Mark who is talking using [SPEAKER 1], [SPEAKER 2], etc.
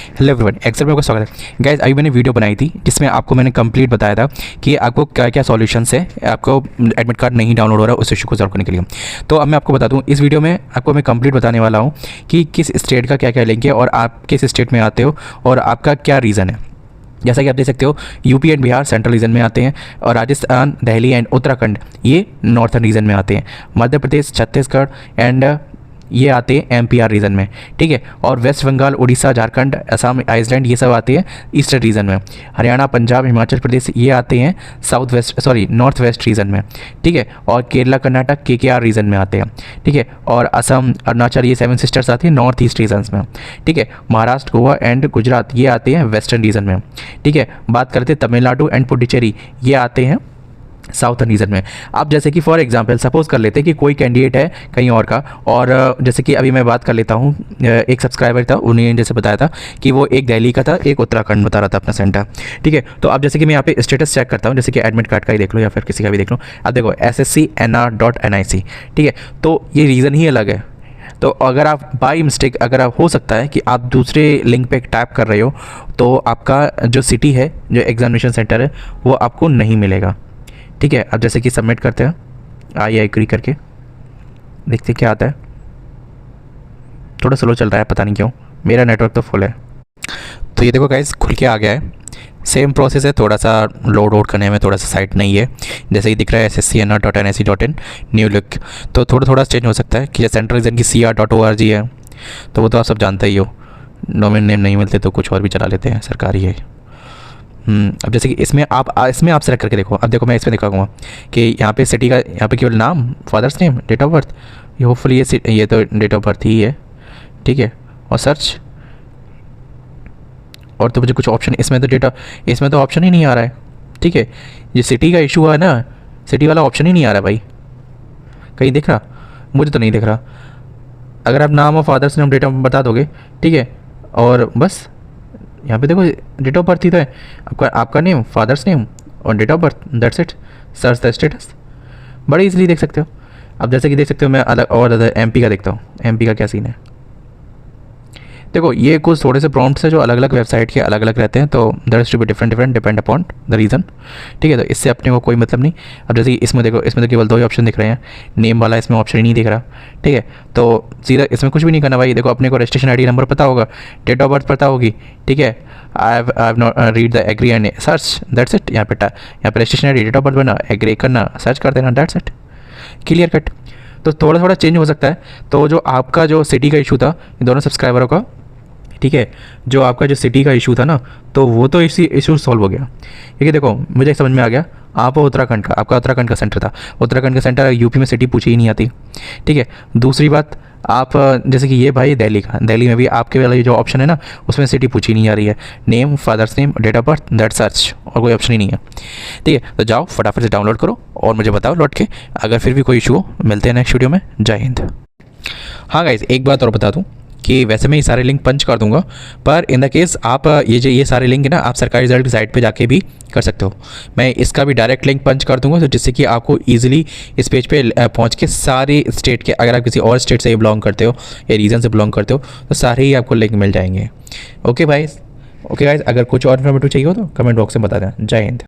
[SPEAKER 1] Hello everyone, Excel में आपका स्वागत है। गाइस, अभी मैंने वीडियो बनाई थी जिसमें आपको मैंने कंप्लीट बताया था कि आपको क्या क्या सॉल्यूशंस है आपको एडमिट कार्ड नहीं डाउनलोड हो रहा है उस इशू को सॉल्व करने के लिए। तो अब मैं आपको बता दूं, इस वीडियो में आपको मैं कंप्लीट बताने वाला हूं कि किस स्टेट का क्या क्या लिंक है और आप किस स्टेट में आते हो और आपका क्या रीज़न है। जैसा कि आप देख सकते हो, UP and Bihar central region में आते हैं और राजस्थान, दिल्ली एंड उत्तराखंड ये नॉर्थर्न रीजन में आते हैं। मध्य प्रदेश, छत्तीसगढ़ एंड ये आते हैं एमपीआर रीजन में, ठीक है। और वेस्ट बंगाल, उड़ीसा, झारखंड, असम, आइसलैंड ये सब आते हैं ईस्टर्न रीजन में। हरियाणा, पंजाब, हिमाचल प्रदेश ये आते हैं नॉर्थ वेस्ट रीजन में, ठीक है। और केरला, कर्नाटक केकेआर रीजन में आते हैं, ठीक है। और असम, अरुणाचल ये सेवन सिस्टर्स आती हैं नॉर्थ ईस्ट रीजन में, ठीक है। महाराष्ट्र, गोवा एंड गुजरात ये आते हैं वेस्टर्न रीजन में, ठीक है। बात करते हैं तमिलनाडु एंड पुडुचेरी ये आते हैं साउथर्न रीजन में। आप जैसे कि फॉर एग्जांपल सपोज कर लेते हैं कि कोई कैंडिडेट है कहीं और का, और जैसे कि अभी मैं बात कर लेता हूँ, एक सब्सक्राइबर था, उन्हें जैसे बताया था कि वो एक दिल्ली का था, एक उत्तराखंड बता रहा था अपना सेंटर, ठीक है। तो अब जैसे कि मैं यहाँ पे स्टेटस चेक करता हूँ, जैसे कि एडमिट कार्ड का ही देख लो या फिर किसी का भी देख लो। अब देखो SSCNR.NIC, ठीक है। तो ये रीज़न ही अलग है। तो अगर आप बाई मिस्टेक, अगर आप हो सकता है कि आप दूसरे लिंक पे टाइप कर रहे हो तो आपका जो सिटी है, जो एग्जामिनेशन सेंटर है, वो आपको नहीं मिलेगा, ठीक है। अब जैसे कि सबमिट करते हैं, आइए एग्री करके देखते क्या आता है। थोड़ा स्लो चल रहा है, पता नहीं क्यों, मेरा नेटवर्क तो फुल है। तो ये देखो गाइस, खुल के आ गया है। सेम प्रोसेस है, थोड़ा सा लोड करने में थोड़ा सा साइट नहीं है। जैसे कि दिख रहा है SSCNR.NIC.in न्यू लिंक, तो थोड़ा चेंज हो सकता है कि सेंट्रल रीजन की CR.org है, तो वो तो आप सब जानते ही हो। डोमेन नेम नहीं मिलते तो कुछ और भी चला लेते हैं, सरकारी है। अब जैसे कि इसमें आप सेलेक्ट करके देखो। अब देखो मैं इसमें दिखाऊंगा कि यहाँ पे सिटी का, यहाँ पे केवल नाम, father's name, date of birth, ये होपफुली ये तो डेट ऑफ बर्थ ही है, ठीक है। और सर्च, और तो मुझे कुछ ऑप्शन इसमें तो ऑप्शन ही नहीं आ रहा है, ठीक है। ये सिटी का इशू है ना, सिटी वाला ऑप्शन ही नहीं आ रहा भाई, कहीं दिख रहा? मुझे तो नहीं दिख रहा। अगर आप नाम और father's name, date of birth बता दोगे, ठीक है, और बस यहाँ पे देखो डेट ऑफ बर्थ ही तो है आपका नेम, फादर्स नेम और date of birth, that's it. Search the status, बड़े इजीली देख सकते हो। अब जैसे कि देख सकते हो, मैं अलग और MP का देखता हूँ, MP का क्या सीन है। देखो ये कुछ थोड़े से प्रॉम्प्ट्स है जो अलग अलग वेबसाइट के अलग अलग रहते हैं, तो that's to be different depend upon the reason, ठीक है। तो इससे अपने को कोई मतलब नहीं। अब जैसे कि इसमें देखो, इसमें तो केवल 2 ही ऑप्शन दिख रहे हैं, नेम वाला इसमें ऑप्शन ही नहीं दिख रहा, ठीक है। तो सीधा इसमें कुछ भी नहीं करना भाई। देखो अपने को रजिस्ट्रेशन ID नंबर पता होगा, डेट ऑफ बर्थ पता होगी, ठीक है। I have not read the agree and search, that's it. यहाँ पे registration ID, date of birth बना, एग्री करना, सर्च कर देना, दैट्स इट, क्लियर कट। तो थोड़ा चेंज हो सकता है। तो जो आपका जो सिटी का इशू था इन दोनों सब्सक्राइबरों का, ठीक है, जो आपका जो सिटी का इशू था ना, तो वो तो इसी इशू सॉल्व हो गया, ठीक है। देखो मुझे समझ में आ गया, आप उत्तराखंड का, आपका उत्तराखंड का सेंटर था, उत्तराखंड का सेंटर, यूपी में सिटी पूछी ही नहीं आती, ठीक है। दूसरी बात, आप जैसे कि ये भाई दिल्ली का, दिल्ली में भी आपके वाला जो ऑप्शन है ना, उसमें सिटी पूछी नहीं आ रही है, name, father's name, date of birth, that search, और कोई ऑप्शन ही नहीं है, ठीक है। तो जाओ फटाफट से डाउनलोड करो और मुझे बताओ लौट के, अगर फिर भी कोई इशू हो। मिलते हैं नेक्स्ट वीडियो में। जय हिंद। हाँ गाइज, एक बात और बता दूँ कि वैसे मैं ये सारे लिंक पंच कर दूंगा, पर इन द केस आप ये सारे लिंक है ना, आप सरकारी रिजल्ट की साइट पे जाके भी कर सकते हो। मैं इसका भी डायरेक्ट लिंक पंच कर दूंगा, तो जिससे कि आपको इजीली इस पेज पे पहुंच के सारे स्टेट के, अगर आप किसी और स्टेट से बिलोंग करते हो या रीजन से बिलोंग करते हो, तो सारे ही आपको लिंक मिल जाएंगे। ओके गाइस, अगर कुछ और इन्फॉर्मेटिव चाहिए हो तो कमेंट बॉक्स में बता दें। जय हिंद।